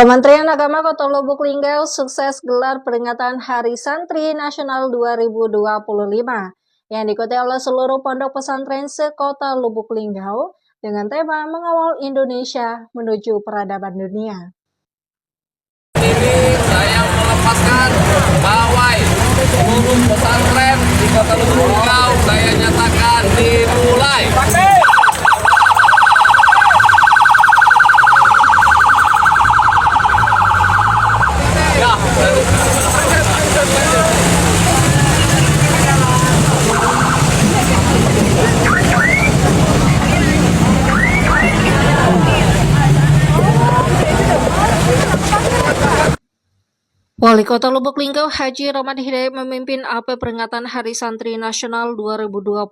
Kementerian Agama Kota Lubuk Linggau sukses gelar peringatan Hari Santri Nasional 2025 yang diikuti oleh seluruh pondok pesantren se-Kota Lubuk Linggau dengan tema Mengawal Indonesia menuju Peradaban Dunia. Ini saya melepaskan pawai seluruh pesantren di Kota Lubuk Linggau. Saya nyatakan dimulai. Wali Kota Lubuk Linggau Haji Rahmat Hidayat memimpin apel peringatan Hari Santri Nasional 2025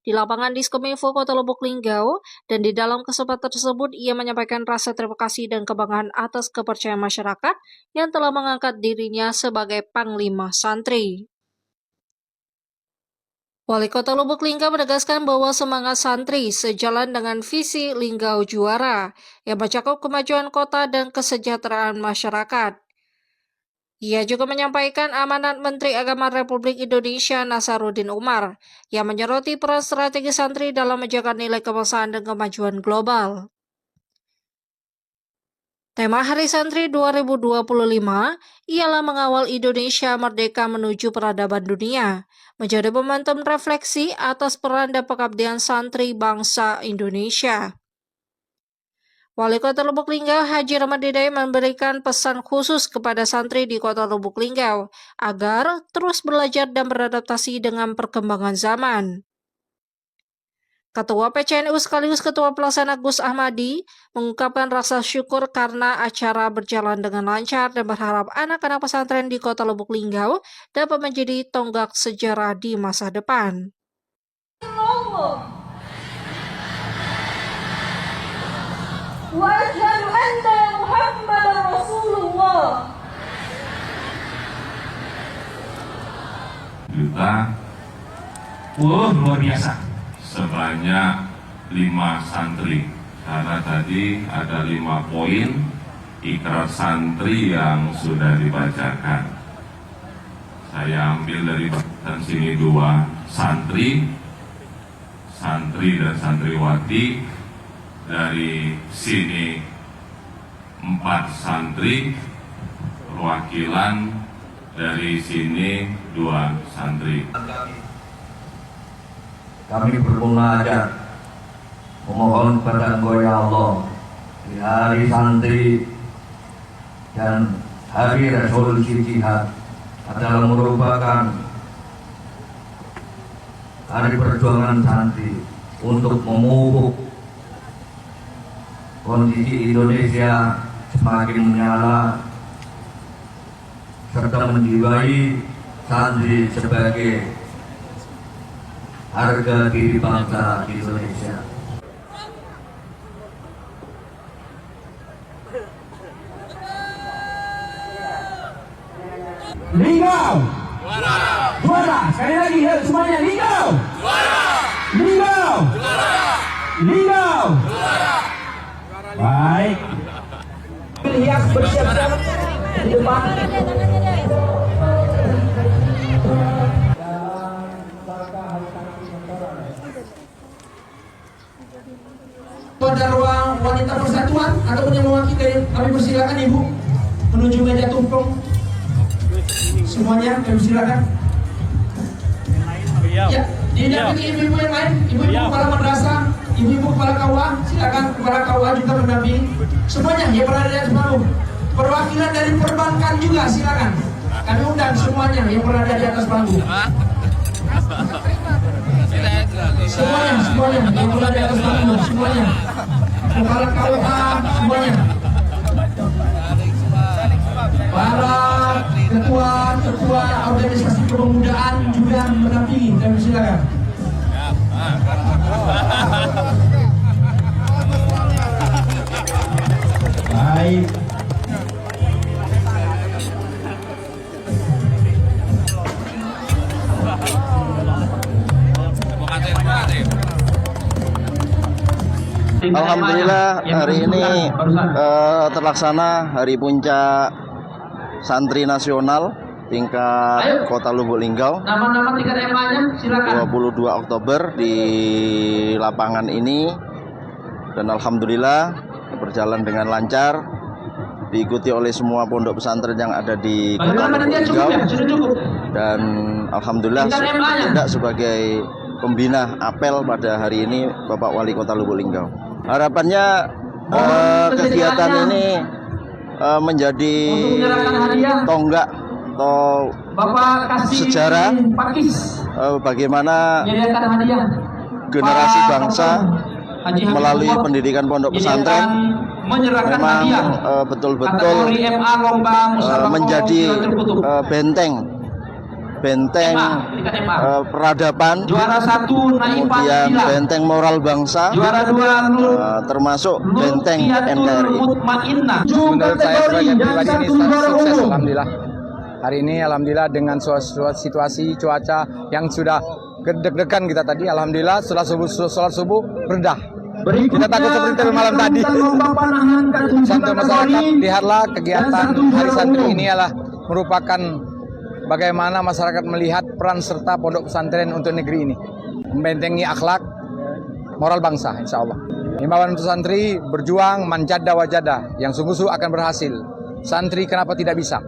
di lapangan Diskominfo Kota Lubuk Linggau, dan di dalam kesempatan tersebut ia menyampaikan rasa terima kasih dan kebanggaan atas kepercayaan masyarakat yang telah mengangkat dirinya sebagai Panglima Santri. Wali Kota Lubuk Linggau menegaskan bahwa semangat santri sejalan dengan visi Linggau Juara yang mencakup kemajuan kota dan kesejahteraan masyarakat. Ia juga menyampaikan amanat Menteri Agama Republik Indonesia Nasaruddin Umar yang menyoroti peran strategi santri dalam menjaga nilai kebangsaan dan kemajuan global. Tema Hari Santri 2025 ialah mengawal Indonesia merdeka menuju peradaban dunia, menjadi momentum refleksi atas peran dan pengabdian santri bangsa Indonesia. Wali Kota Lubuk Linggau Haji Rahmat Hidayat memberikan pesan khusus kepada santri di Kota Lubuk Linggau agar terus belajar dan beradaptasi dengan perkembangan zaman. Ketua PCNU sekaligus Ketua Pelaksana Gus Ahmadi mengungkapkan rasa syukur karena acara berjalan dengan lancar dan berharap anak-anak pesantren di Kota Lubuk Linggau dapat menjadi tonggak sejarah di masa depan. Wa asyhadu anna Muhammadar Rasulullah. Juta. Luar biasa. Sebanyak 5 santri. Karena tadi ada 5 poin ikrar santri yang sudah dibacakan. Saya ambil dari sini 2 santri dan santriwati. Dari sini 4 santri, perwakilan dari sini 2 santri. Kami bermunajat memohon kepada Engkau ya Allah di hari santri dan hari resolusi jihad adalah merupakan hari perjuangan santri untuk memupuk kondisi Indonesia semakin menyala serta menjiwai santri sebagai harga diri bangsa Indonesia. Linggau juara. Sekali lagi ya semuanya, Linggau juara. Linggau juara. Linggau juara. Baik. Hias bersiap-siap di depan. Pada ruang wanita persatuan ataupun yang mewakili, kami persilakan Ibu menuju meja tumpeng. Semuanya kami silakan. Ya, didampingi ibu-ibu yang lain, ibu-ibu kepala madrasah, ibu-ibu kepala KUA, silakan kepala KUA juga mendampingi. Semuanya yang berada di atas panggung. Perwakilan dari perbankan juga silakan. Kami undang semuanya yang berada di atas panggung. Semuanya yang berada di atas panggung, semuanya. Kepala KUA semuanya. Para ketua organisasi kepemudaan juga mendampingi. Kami silakan. Baik. Alhamdulillah. Alhamdulillah hari ini terlaksana hari puncak santri nasional tingkat Kota Lubuk Linggau. Nama-nama tingkat EMA-nya silakan. 22 Oktober di lapangan ini, dan alhamdulillah berjalan dengan lancar, diikuti oleh semua pondok pesantren yang ada di Kota Lubuk Linggau, dan alhamdulillah tidak sebagai pembina apel pada hari ini Bapak Wali Kota Lubuk Linggau. Harapannya kegiatan ini menjadi tonggak atau sejarah bagaimana generasi bangsa melalui pendidikan pondok pesantren memang betul-betul menjadi benteng peradaban, kemudian benteng moral bangsa, termasuk benteng NKRI. Menurut saya sebagai pribadi ini sukses, alhamdulillah. Hari ini alhamdulillah dengan situasi cuaca yang sudah deg-degan kita tadi, alhamdulillah setelah sholat subuh redah. Kita takut seperti malam tadi. Untuk masyarakat, lihatlah kegiatan Hari Santri ini adalah merupakan bagaimana masyarakat melihat peran serta pondok pesantren untuk negeri ini, membentengi akhlak moral bangsa, insya Allah. Himbauan untuk santri berjuang manjada wajada, yang sungguh-sungguh akan berhasil. Santri kenapa tidak bisa?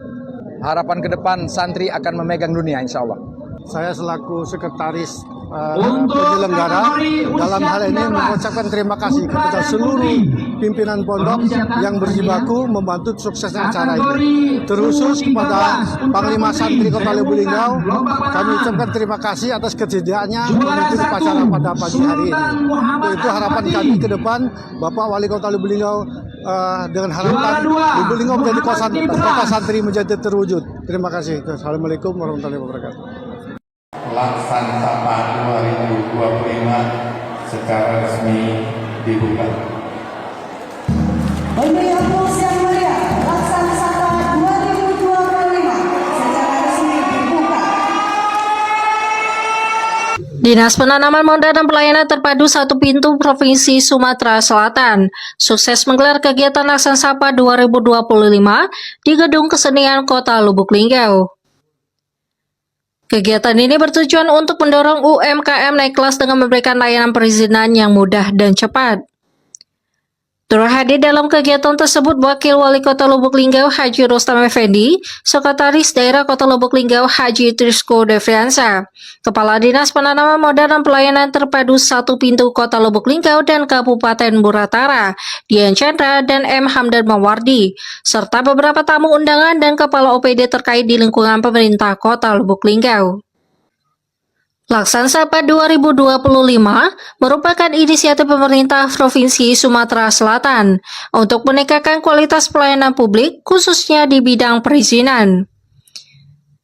Harapan ke depan santri akan memegang dunia, insya Allah. Saya selaku sekretaris penyelenggara dalam hal ini mengucapkan terima kasih kepada seluruh pimpinan pondok yang berjibaku membantu suksesnya acara ini. Terkhusus kepada Panglima Santri Kota Lubuk Linggau, kami ucapkan terima kasih atas kesediaannya memimpin upacara pada pagi hari ini. Itu harapan kami ke depan, Bapak Wali Kota Lubuk Linggau, dengan harapan Lubuk Linggau menjadi kota santri menjadi terwujud. Terima kasih. Assalamualaikum warahmatullahi wabarakatuh. Laksan Sapa 2025 secara resmi dibuka. Baik, yang mulia, Laksan Sapa 2025 secara resmi dibuka. Dinas Penanaman Modal dan Pelayanan Terpadu Satu Pintu Provinsi Sumatera Selatan sukses menggelar kegiatan Laksan Sapa 2025 di Gedung Kesenian Kota Lubuk Linggau. Kegiatan ini bertujuan untuk mendorong UMKM naik kelas dengan memberikan layanan perizinan yang mudah dan cepat. Turut hadir dalam kegiatan tersebut Wakil Wali Kota Lubuk Linggau Haji Rustam Effendi, Sekretaris Daerah Kota Lubuk Linggau Haji Trisko Devriansa, Kepala Dinas Penanaman Modal dan Pelayanan Terpadu Satu Pintu Kota Lubuk Linggau dan Kabupaten Muratara, Dian Chandra dan M. Hamdan Mawardi, serta beberapa tamu undangan dan Kepala OPD terkait di lingkungan pemerintah Kota Lubuk Linggau. Laksan Sapa 2025 merupakan inisiatif pemerintah Provinsi Sumatera Selatan untuk meningkatkan kualitas pelayanan publik khususnya di bidang perizinan.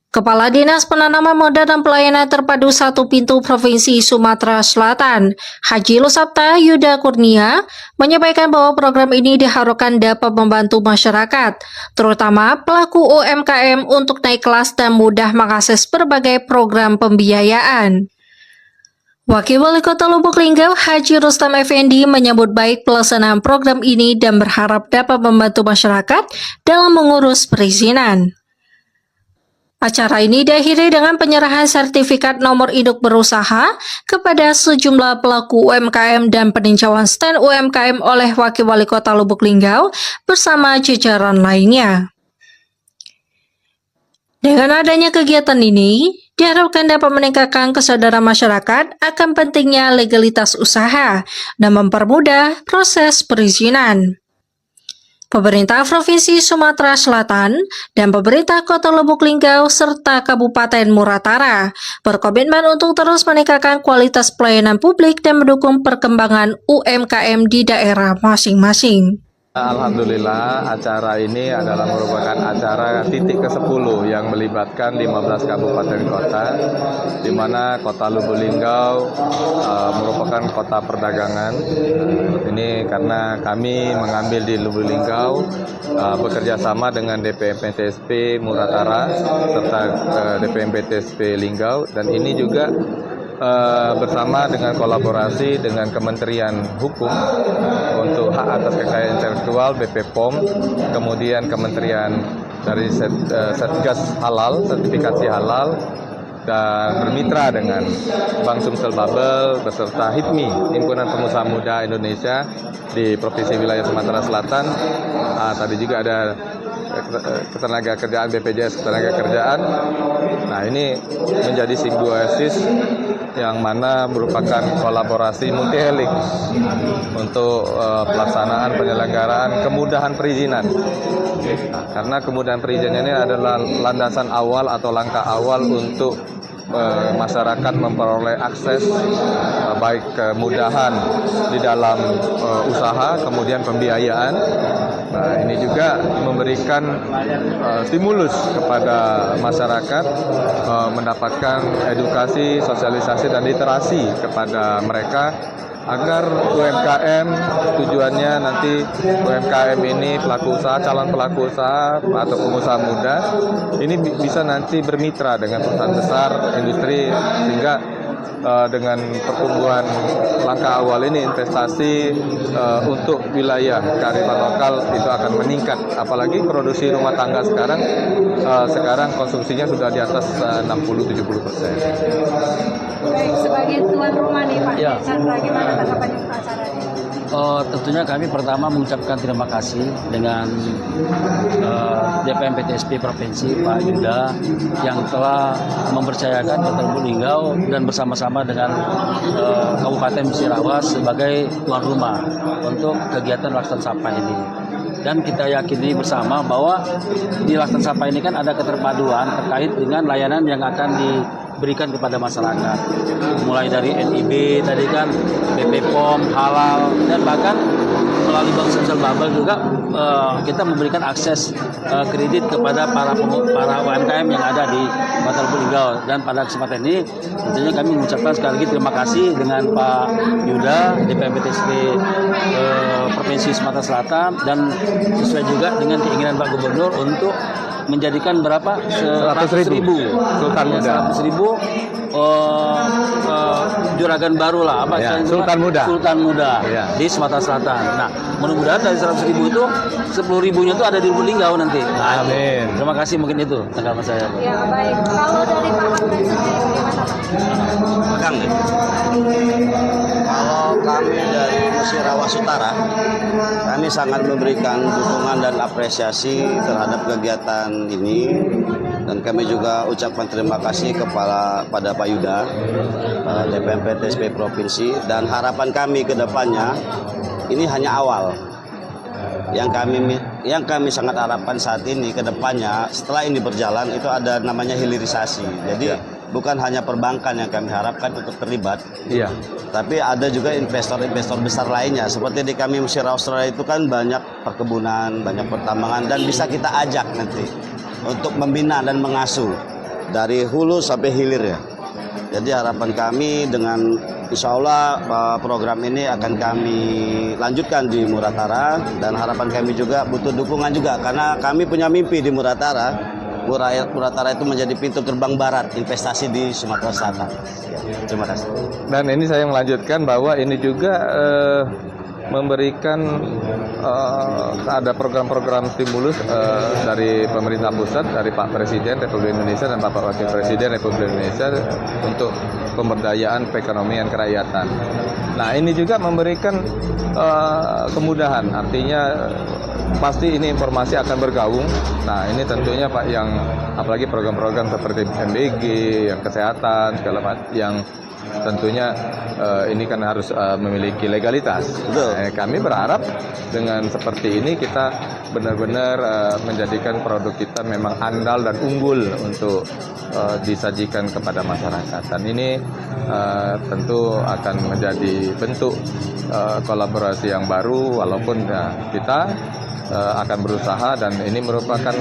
Kepala Dinas Penanaman Modal dan Pelayanan Terpadu Satu Pintu Provinsi Sumatera Selatan, Haji Lusapta Yuda Kurnia, menyampaikan bahwa program ini diharapkan dapat membantu masyarakat, terutama pelaku UMKM untuk naik kelas dan mudah mengakses berbagai program pembiayaan. Wakil Wali Kota Lubuk Linggau Haji Rustam Effendi menyambut baik pelaksanaan program ini dan berharap dapat membantu masyarakat dalam mengurus perizinan. Acara ini diakhiri dengan penyerahan sertifikat nomor induk berusaha kepada sejumlah pelaku UMKM dan peninjauan stand UMKM oleh Wakil Wali Kota Lubuk Linggau bersama jajaran lainnya. Dengan adanya kegiatan ini, diharapkan dapat meningkatkan kesadaran masyarakat akan pentingnya legalitas usaha dan mempermudah proses perizinan. Pemerintah Provinsi Sumatera Selatan dan pemerintah Kota Lubuk Linggau serta Kabupaten Muratara berkomitmen untuk terus meningkatkan kualitas pelayanan publik dan mendukung perkembangan UMKM di daerah masing-masing. Alhamdulillah acara ini adalah merupakan acara titik ke-10 yang melibatkan 15 kabupaten kota, di mana Kota Lubuk Linggau merupakan kota perdagangan. Ini karena kami mengambil di Lubuk Linggau bekerja sama dengan DPMPTSP Muratara serta DPMPTSP Linggau, dan ini juga bersama dengan kolaborasi dengan Kementerian Hukum untuk hak atas kekayaan intelektual BP POM, kemudian Kementerian dari Satgas Halal, sertifikasi halal, dan bermitra dengan Bank Sumsel Babel beserta HIPMI, Himpunan Pengusaha Muda Indonesia di Provinsi Wilayah Sumatera Selatan. Tadi juga ada ketenaga kerjaan, BPJS ketenaga kerjaan. Nah, ini menjadi simbiosis yang mana merupakan kolaborasi multi helix untuk pelaksanaan penyelenggaraan kemudahan perizinan. Nah, karena kemudahan perizinan ini adalah landasan awal atau langkah awal untuk masyarakat memperoleh akses baik kemudahan di dalam usaha, kemudian pembiayaan. Nah, ini juga memberikan stimulus kepada masyarakat mendapatkan edukasi, sosialisasi, dan literasi kepada mereka agar UMKM, tujuannya nanti UMKM ini pelaku usaha, calon pelaku usaha atau pengusaha muda ini bisa nanti bermitra dengan perusahaan besar, industri, sehingga dengan pertumbuhan langkah awal ini investasi untuk wilayah kearifan lokal itu akan meningkat. Apalagi produksi rumah tangga sekarang konsumsinya sudah di atas 60-70%. Baik, sebagai tuan rumah nih Pak, Ya. Chandra, gimana tanggapan untuk acara ini? Tentunya kami pertama mengucapkan terima kasih dengan DPM PTSP Provinsi Pak Yuda yang telah mempercayakan Kota Lubuk Linggau dan bersama-sama dengan Kabupaten Musirawas sebagai tuan rumah untuk kegiatan Laksan Sapa ini. Dan kita yakini bersama bahwa di Laksan Sapa ini kan ada keterpaduan terkait dengan layanan yang akan diberikan kepada masyarakat, mulai dari NIB tadi kan, BP POM, halal, dan bahkan melalui Bank Sumsel Babel juga kita memberikan akses kredit kepada para UMKM yang ada di Kota Lubuk Linggau. Dan pada kesempatan ini tentunya kami mengucapkan sekali lagi terima kasih dengan Pak Yuda, DPM PTSP Provinsi Sumatera Selatan, dan sesuai juga dengan keinginan Pak Gubernur untuk menjadikan berapa? 100.000 Sultan Muda. 100.000 juragan baru lah, apa Ya, istilahnya? Sultan Muda. Sultan Muda Ya. di Sumatera Selatan. Nah, mudah-mudahan dari 100.000 itu 10.000-nya itu ada di Lubuk Linggau nanti. Nah, Amin. terima kasih, mungkin itu tanggapan saya. Ya, baik. Kalau dari Pak Hamdan sendiri bagaimana Pak? Kalau kami dari Musirawas Utara, kami sangat memberikan dukungan dan apresiasi terhadap kegiatan ini, dan kami juga ucapkan terima kasih pada Pak Yuda, DPM PTSP Provinsi, dan harapan kami ke depannya ini hanya awal. Yang kami sangat harapkan saat ini ke depannya setelah ini berjalan itu ada namanya hilirisasi. Jadi bukan hanya perbankan yang kami harapkan untuk terlibat, tapi ada juga investor-investor besar lainnya. Seperti di kami Musirawas itu kan banyak perkebunan, banyak pertambangan, dan bisa kita ajak nanti untuk membina dan mengasuh dari hulu sampai hilir ya. Jadi harapan kami dengan insya Allah program ini akan kami lanjutkan di Muratara, dan harapan kami juga butuh dukungan juga karena kami punya mimpi di Muratara. Muratara itu menjadi pintu gerbang barat investasi di Sumatera Selatan. Terima kasih. Dan ini saya melanjutkan bahwa ini juga memberikan ada program-program stimulus dari pemerintah pusat, dari Pak Presiden Republik Indonesia dan Bapak Wakil Presiden Republik Indonesia untuk pemberdayaan perekonomian kerakyatan. Nah, ini juga memberikan kemudahan, artinya pasti ini informasi akan bergaung. Nah, ini tentunya Pak, yang apalagi program-program seperti MBG, yang kesehatan, segala macam, yang tentunya ini kan harus memiliki legalitas. Kami berharap dengan seperti ini kita benar-benar menjadikan produk kita memang andal dan unggul untuk disajikan kepada masyarakat. Dan ini tentu akan menjadi bentuk kolaborasi yang baru, walaupun kita akan berusaha, dan ini merupakan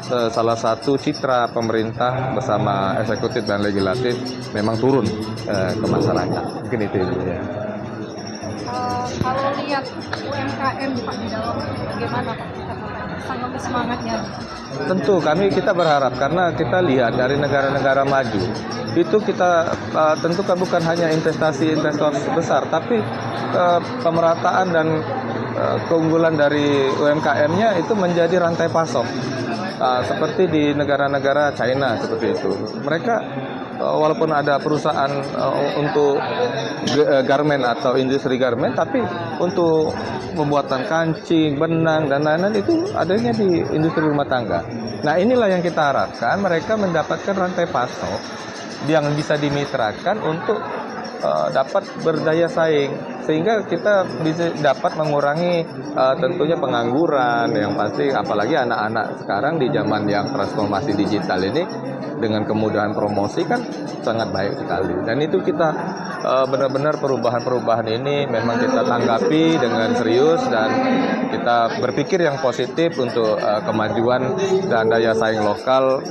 salah satu citra pemerintah bersama eksekutif dan legislatif memang turun ke masyarakat. Mungkin itu ya. Kalau lihat UMKM Pak di dalam, bagaimana Pak? menanggapi semangatnya? Tentu kita berharap, karena kita lihat dari negara-negara maju itu kita tentu kan bukan hanya investasi investor besar, tapi pemerataan dan keunggulan dari UMKM-nya itu menjadi rantai pasok. Seperti di negara-negara China seperti itu. Mereka walaupun ada perusahaan untuk garment atau industri garment, tapi untuk pembuatan kancing, benang, dan lain-lain itu adanya di industri rumah tangga. Nah, inilah yang kita harapkan, mereka mendapatkan rantai pasok yang bisa dimitrakan untuk dapat berdaya saing, sehingga kita bisa dapat mengurangi tentunya pengangguran yang pasti, apalagi anak-anak sekarang di zaman yang transformasi digital ini dengan kemudahan promosi kan sangat baik sekali. Dan itu kita benar-benar perubahan-perubahan ini memang kita tanggapi dengan serius dan kita berpikir yang positif untuk kemajuan dan daya saing lokal,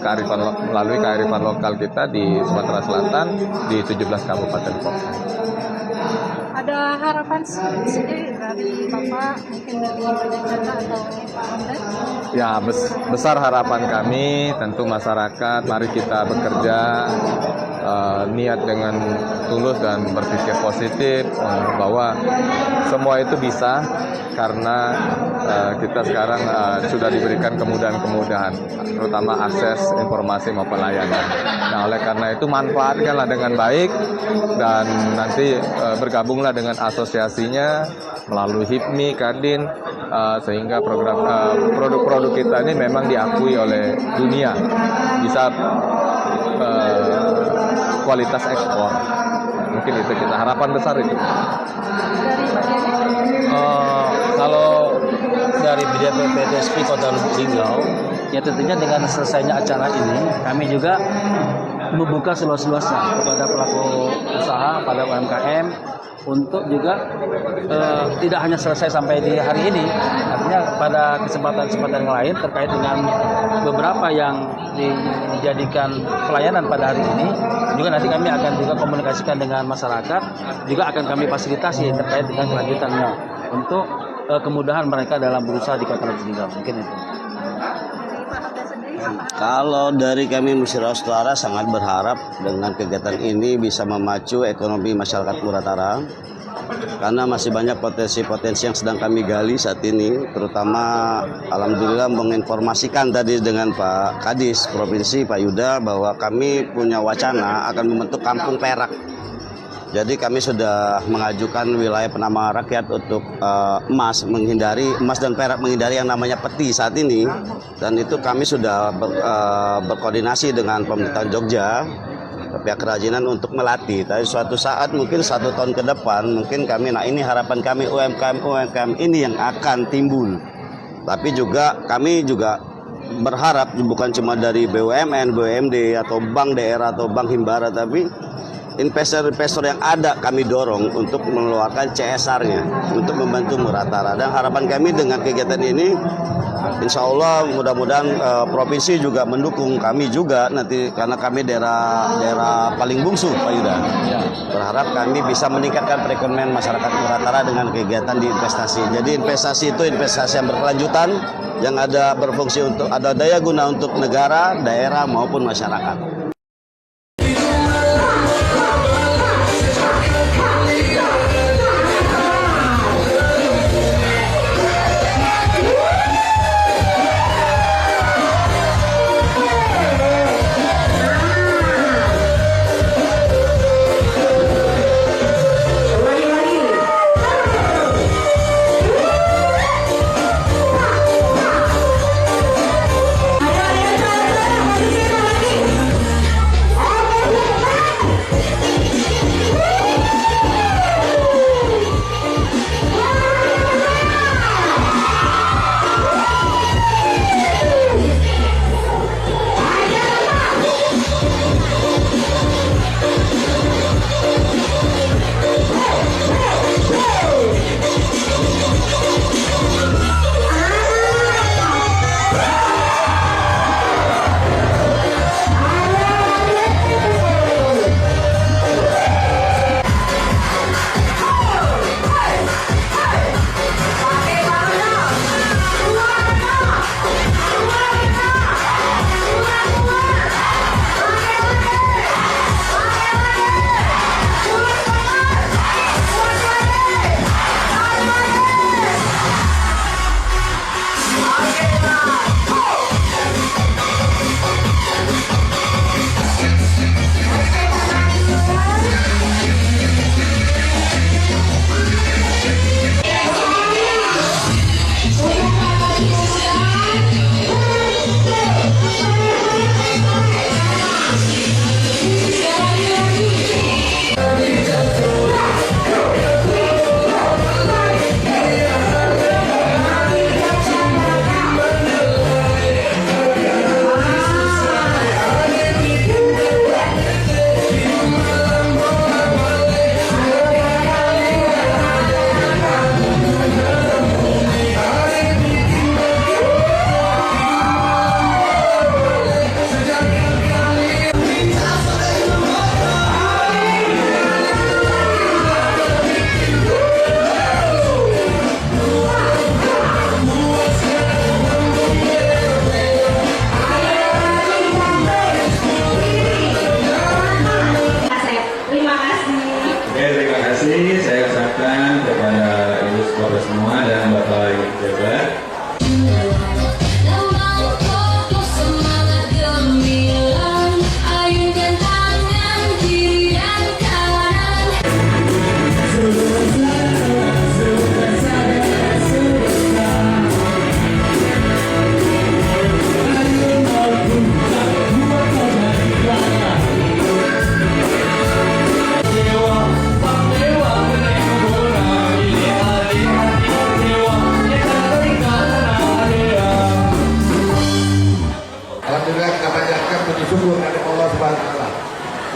melalui kearifan lokal kita di Sumatera Selatan di 17 kabupaten kota. Ada harapan sendiri dari Bapak, mungkin dari Jakarta atau Pak Hamdan? Ya, besar harapan kami, tentu masyarakat, mari kita bekerja niat dengan tulus dan berpikir positif bahwa semua itu bisa, karena kita sekarang sudah diberikan kemudahan-kemudahan, terutama akses informasi maupun layanan. Nah, oleh karena itu manfaatkanlah dengan baik dan nanti bergabunglah dengan asosiasinya melalui HIPMI, Kadin, sehingga program produk-produk kita ini memang diakui oleh dunia, bisa kualitas ekspor. Mungkin itu kita harapan besar itu. Kalau dari PTSP Kota Lubuk Linggau, ya tentunya dengan selesainya acara ini, kami juga membuka seluas-luasnya kepada pelaku usaha, pada UMKM, untuk juga tidak hanya selesai sampai di hari ini, artinya pada kesempatan-kesempatan yang lain terkait dengan beberapa yang dijadikan pelayanan pada hari ini, juga nanti kami akan juga komunikasikan dengan masyarakat, juga akan kami fasilitasi terkait dengan kelanjutannya untuk kemudahan mereka dalam berusaha di Kota Lubuk Linggau. Mungkin itu. Kalau dari kami Musyawarah Utara sangat berharap dengan kegiatan ini bisa memacu ekonomi masyarakat Muratara, karena masih banyak potensi-potensi yang sedang kami gali saat ini, terutama alhamdulillah menginformasikan tadi dengan Pak Kadis Provinsi Pak Yuda bahwa kami punya wacana akan membentuk kampung perak. Jadi kami sudah mengajukan wilayah penambangan rakyat untuk emas dan perak, menghindari yang namanya peti saat ini. Dan itu kami sudah berkoordinasi dengan pemerintahan Jogja, pihak kerajinan untuk melatih. Tapi suatu saat mungkin 1 tahun ke depan mungkin kami, nah ini harapan kami UMKM ini yang akan timbul. Tapi juga kami juga berharap bukan cuma dari BUMN, BUMD atau bank daerah atau bank himbara, tapi investor-investor yang ada kami dorong untuk mengeluarkan CSR-nya untuk membantu Muratara. Dan harapan kami dengan kegiatan ini, insya Allah mudah-mudahan provinsi juga mendukung kami juga nanti, karena kami daerah paling bungsu Pak Yuda. Berharap kami bisa meningkatkan perekonomian masyarakat Muratara dengan kegiatan di investasi. Jadi investasi itu investasi yang berkelanjutan, yang ada berfungsi untuk, ada daya guna untuk negara, daerah maupun masyarakat.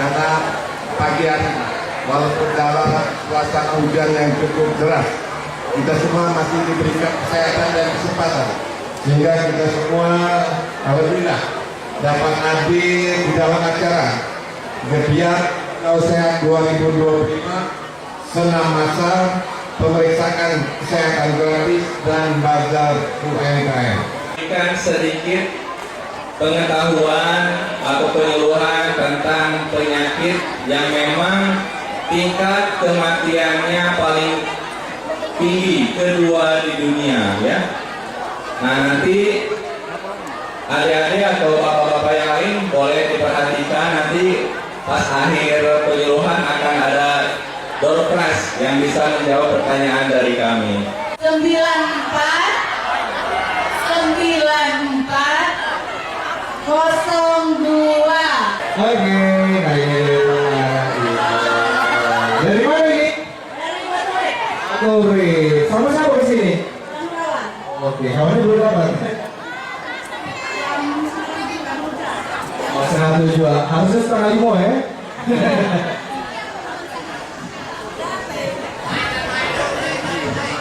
karena pagi hari walaupun dalam suasana hujan yang cukup deras, kita semua masih diberikan kesehatan dan kesempatan sehingga kita semua alhamdulillah dapat hadir di dalam acara Gebiar Sehat 2025, senam massal, pemeriksaan kesehatan gratis dan bazar UMKM. Berikan sedikit pengetahuan atau penyuluhan tentang penyakit yang memang tingkat kematiannya paling tinggi kedua di dunia, ya. Nah, nanti adik-adik atau bapak-bapak yang lain boleh diperhatikan, nanti pas akhir penyuluhan akan ada door prize yang bisa menjawab pertanyaan dari kami. 9402. Oke, baik. Dari mana ini? Dari Baturik. Baturik. Sama siapa di sini? Oke, kawannya belum dapat. Oh, 107. Harusnya 4:30 ya.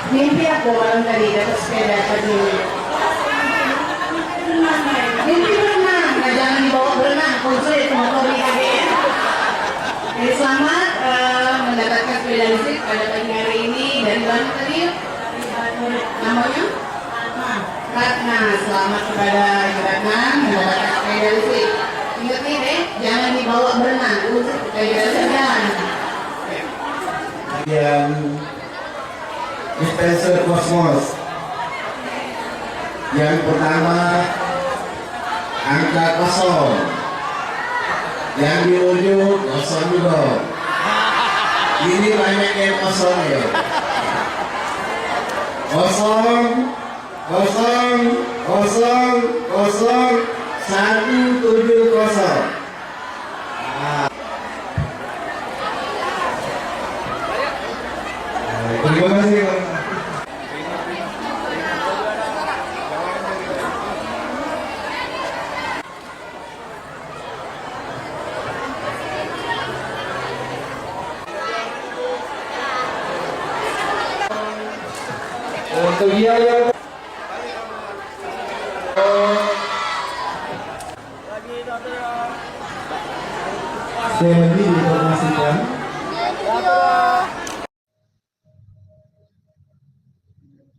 Mimpi aku malam tadi dapat sepeda pagi. Mimpi berenang, nah jangan dibawa berenang, konsul itu motor di KBN. Jadi selamat mendapatkan sepeda listrik pada pagi hari ini. Dari mana tadi? Namanya? Ratna. Selamat kepada Ibu Ratna mendapatkan sepeda listrik. Ingat nih deh, jangan dibawa berenang, kayak jalan. Yang dispenser Kosmos. Yang pertama angka 0. Yang di ujung 0 juga. Ini banyak yang 0 ya. 0 0 0 0 170. Terima kasih. Untuk biaya Sandy diinformasikan.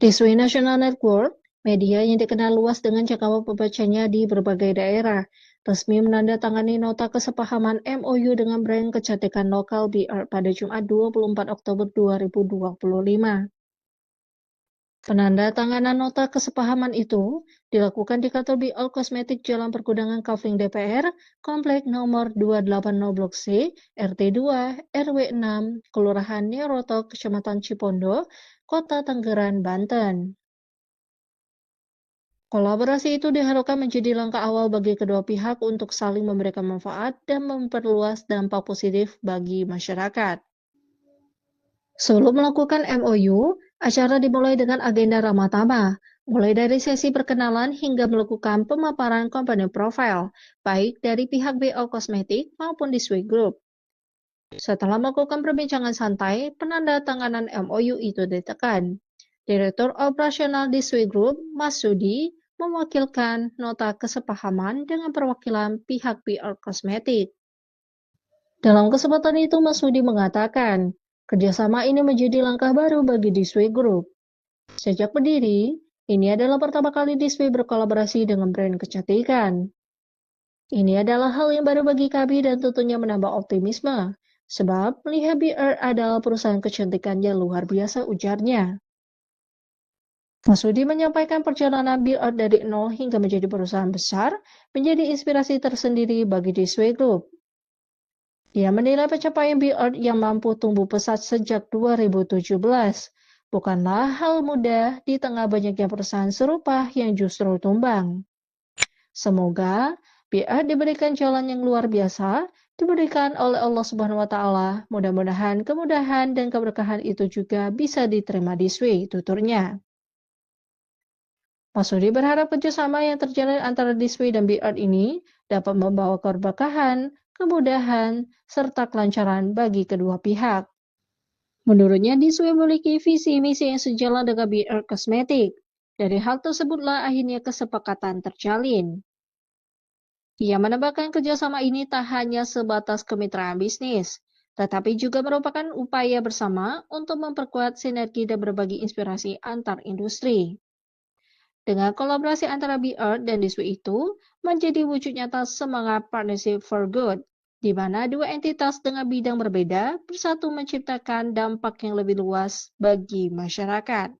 Disway National Network, media yang dikenal luas dengan jangkauan pembacanya di berbagai daerah, resmi menandatangani nota kesepahaman MOU dengan brand kecantikan lokal BR pada Jumat 24 Oktober 2025. Penandatanganan nota kesepahaman itu dilakukan di kantor BR Kosmetik Jalan Pergudangan Kavling DPR, Komplek nomor 280 Blok C, RT 2, RW 6, Kelurahan Nyeroto, Kecamatan Cipondo, Kota Tangerang, Banten. Kolaborasi itu diharapkan menjadi langkah awal bagi kedua pihak untuk saling memberikan manfaat dan memperluas dampak positif bagi masyarakat. Sebelum melakukan MOU, acara dimulai dengan agenda ramah tamah, mulai dari sesi perkenalan hingga melakukan pemaparan company profile, baik dari pihak BO Kosmetik maupun Disway Group. Setelah melakukan perbincangan santai, penandatanganan MOU itu ditekan. Direktur Operasional Disway Group, Mas Sudi, mewakilkan nota kesepahaman dengan perwakilan pihak BR Kosmetik. Dalam kesempatan itu, Mas Sudi mengatakan, kerjasama ini menjadi langkah baru bagi Disway Group. Sejak berdiri, ini adalah pertama kali Disway berkolaborasi dengan brand kecantikan. Ini adalah hal yang baru bagi kami dan tentunya menambah optimisme, sebab melihat BR adalah perusahaan kecantikan yang luar biasa, ujarnya. Mas Sudi menyampaikan perjalanan BR dari nol hingga menjadi perusahaan besar menjadi inspirasi tersendiri bagi Disway Group. Dia menilai pencapaian BR yang mampu tumbuh pesat sejak 2017 bukanlah hal mudah di tengah banyaknya perusahaan serupa yang justru tumbang. Semoga BR diberikan jalan yang luar biasa, diberikan oleh Allah Subhanahu wa Ta'ala. Mudah-mudahan kemudahan dan keberkahan itu juga bisa diterima Disway, tuturnya. Mas Sudi berharap kerjasama yang terjalin antara Disway dan BR ini dapat membawa keberkahan, kemudahan, serta kelancaran bagi kedua pihak. Menurutnya, Diswe memiliki visi misi yang sejalan dengan BR Kosmetik. Dari hal tersebutlah akhirnya kesepakatan terjalin. Ia menambahkan kerjasama ini tak hanya sebatas kemitraan bisnis, tetapi juga merupakan upaya bersama untuk memperkuat sinergi dan berbagi inspirasi antar industri. Dengan kolaborasi antara BR dan Diswe itu menjadi wujud nyata semangat Partnership for Good, di mana dua entitas dengan bidang berbeda bersatu menciptakan dampak yang lebih luas bagi masyarakat.